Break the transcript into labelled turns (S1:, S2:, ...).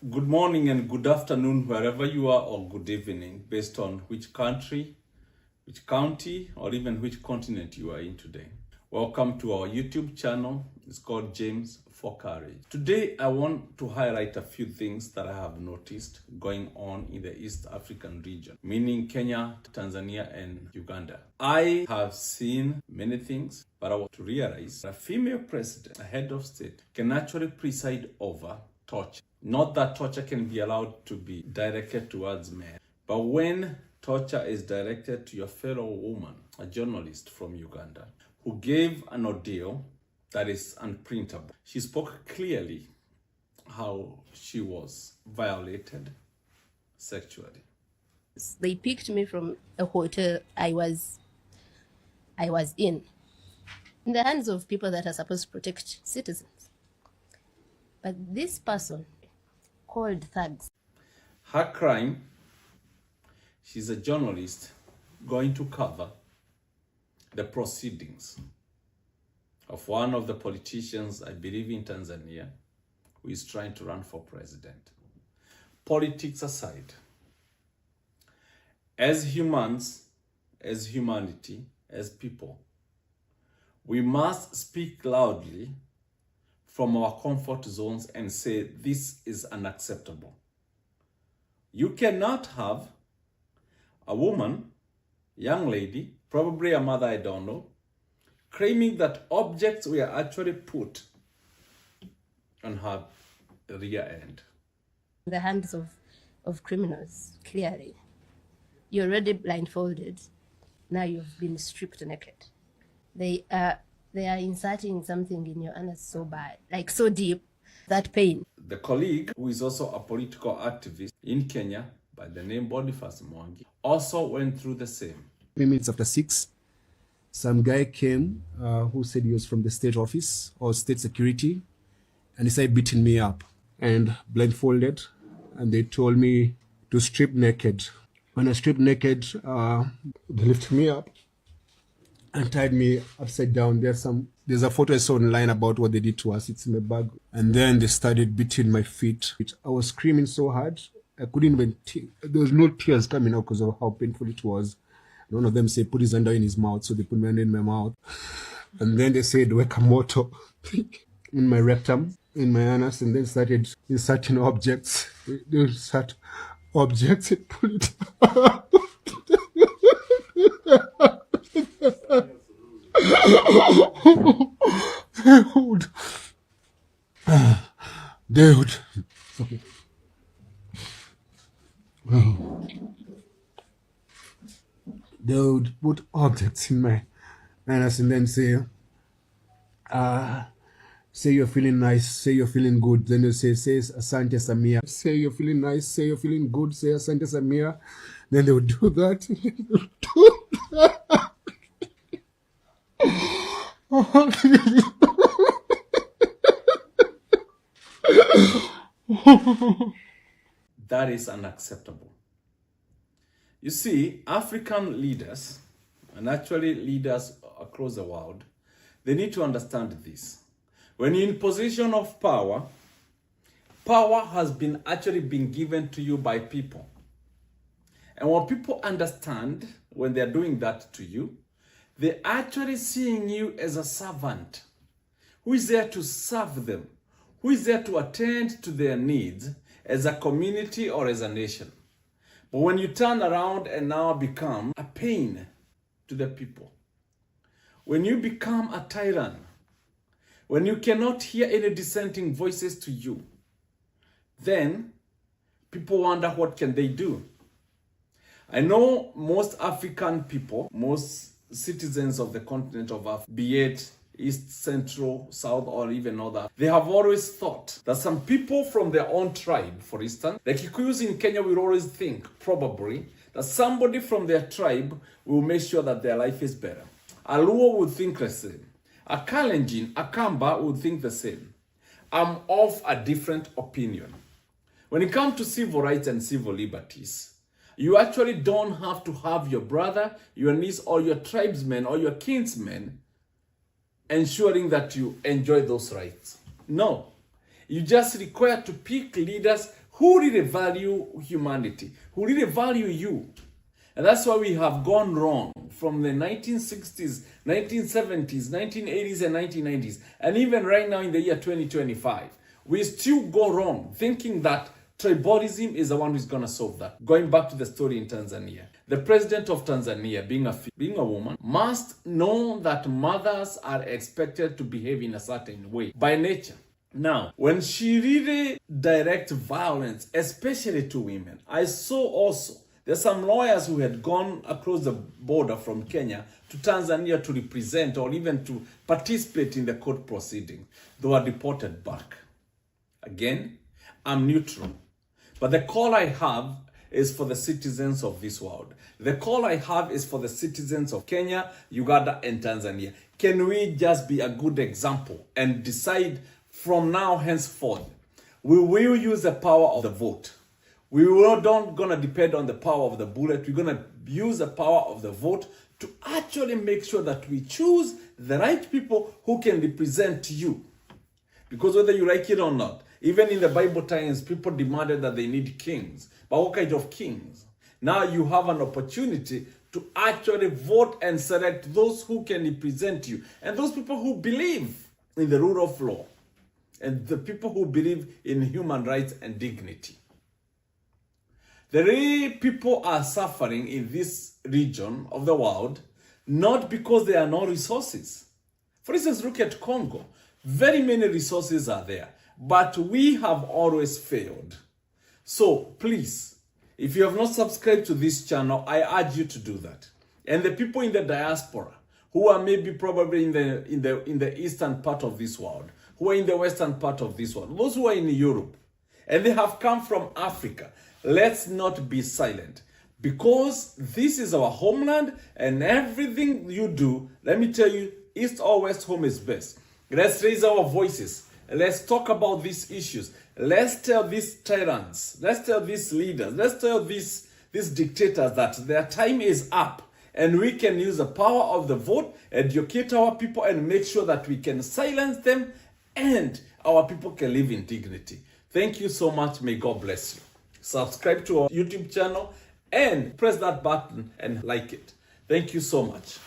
S1: Good morning and good afternoon, wherever you are, or good evening, based on which country, which county, or even which continent you are in today. Welcome to our YouTube channel. It's called James for Courage. Today, I want to highlight a few things that I have noticed going on in the East African region, meaning Kenya, Tanzania, and Uganda. I have seen many things, but I want to realize that a female president, a head of state, can actually preside over torture. Not that torture can be allowed to be directed towards men, but when torture is directed to your fellow woman, a journalist from Uganda, who gave an ordeal that is unprintable. She spoke clearly how she was violated sexually.
S2: They picked me from a hotel I was in the hands of people that are supposed to protect citizens. But this person called thugs.
S1: Her crime, she's a journalist going to cover the proceedings of one of the politicians, I believe in Tanzania, who is trying to run for president. Politics aside, as humans, as humanity, as people, we must speak loudly from our comfort zones and say, this is unacceptable. You cannot have a woman, young lady, probably a mother, I don't know, claiming that objects were actually put on her rear end.
S2: In the hands of criminals, clearly. You're already blindfolded. Now you've been stripped naked. They are inserting something in your anus so bad, like so deep, that pain.
S1: The colleague, who is also a political activist in Kenya by the name Boniface Mwangi, also went through the same.
S3: 3 minutes after 6, some guy came who said he was from the state office or state security, and he started beating me up and blindfolded, and they told me to strip naked. When I stripped naked, they lifted me up and tied me upside down. There's a photo I saw online about what they did to us. It's in my bag. And then they started beating my feet. I was screaming so hard, I couldn't even, there was no tears coming out because of how painful it was. One of them said, put his hand in his mouth. So they put my hand in my mouth. And then they said, Wekamoto in my rectum, in my anus, and then started inserting objects. They insert objects and pull it out. Dude. Okay. They would put objects in my anus and then say you're feeling nice, say you're feeling good. Then you say Asante Samia. Say you're feeling nice, say you're feeling good, say Asante Samia. Then they would do that.
S1: That is unacceptable. You see, African leaders, and actually leaders across the world, they need to understand this. When you're in position of power, power has been actually been given to you by people. And when people understand when they're doing that to you, they're actually seeing you as a servant who is there to serve them, who is there to attend to their needs as a community or as a nation. But when you turn around and now become a pain to the people, when you become a tyrant, when you cannot hear any dissenting voices to you, then people wonder what can they do. I know most African people, most citizens of the continent of Africa, be it East, Central, South, or even North, they have always thought that some people from their own tribe, for instance, the Kikuyus in Kenya will always think, probably, that somebody from their tribe will make sure that their life is better. A Luo would think the same. A Kalenjin, a Kamba would think the same. I'm of a different opinion. When it comes to civil rights and civil liberties, you actually don't have to have your brother, your niece, or your tribesmen, or your kinsmen ensuring that you enjoy those rights. No. You just require to pick leaders who really value humanity, who really value you. And that's why we have gone wrong from the 1960s, 1970s, 1980s, and 1990s. And even right now in the year 2025, we still go wrong thinking that tribalism is the one who's going to solve that. Going back to the story in Tanzania, the president of Tanzania, being a woman, must know that mothers are expected to behave in a certain way by nature. Now, when she really directs violence, especially to women, I saw also there's some lawyers who had gone across the border from Kenya to Tanzania to represent or even to participate in the court proceedings. They were deported back. Again, I'm neutral. But the call I have is for the citizens of this world. The call I have is for the citizens of Kenya, Uganda, and Tanzania. Can we just be a good example and decide from now henceforth, we will use the power of the vote. We are not going to depend on the power of the bullet. We're going to use the power of the vote to actually make sure that we choose the right people who can represent you. Because whether you like it or not, even in the Bible times, people demanded that they need kings. But what kind of kings? Now you have an opportunity to actually vote and select those who can represent you. And those people who believe in the rule of law. And the people who believe in human rights and dignity. The real people are suffering in this region of the world, not because there are no resources. For instance, look at Congo. Very many resources are there, but we have always failed. So please, if you have not subscribed to this channel, I urge you to do that. And the people in the diaspora, who are maybe probably in the eastern part of this world, who are in the western part of this world, those who are in Europe, and they have come from Africa, let's not be silent, because this is our homeland, and everything you do, let me tell you, east or west, home is best. Let's raise our voices. Let's talk about these issues. Let's tell these tyrants, let's tell these leaders, let's tell these dictators that their time is up, and we can use the power of the vote, educate our people, and make sure that we can silence them, and our people can live in dignity. Thank you so much. May God bless you. Subscribe to our YouTube channel and press that button and like it. Thank you so much.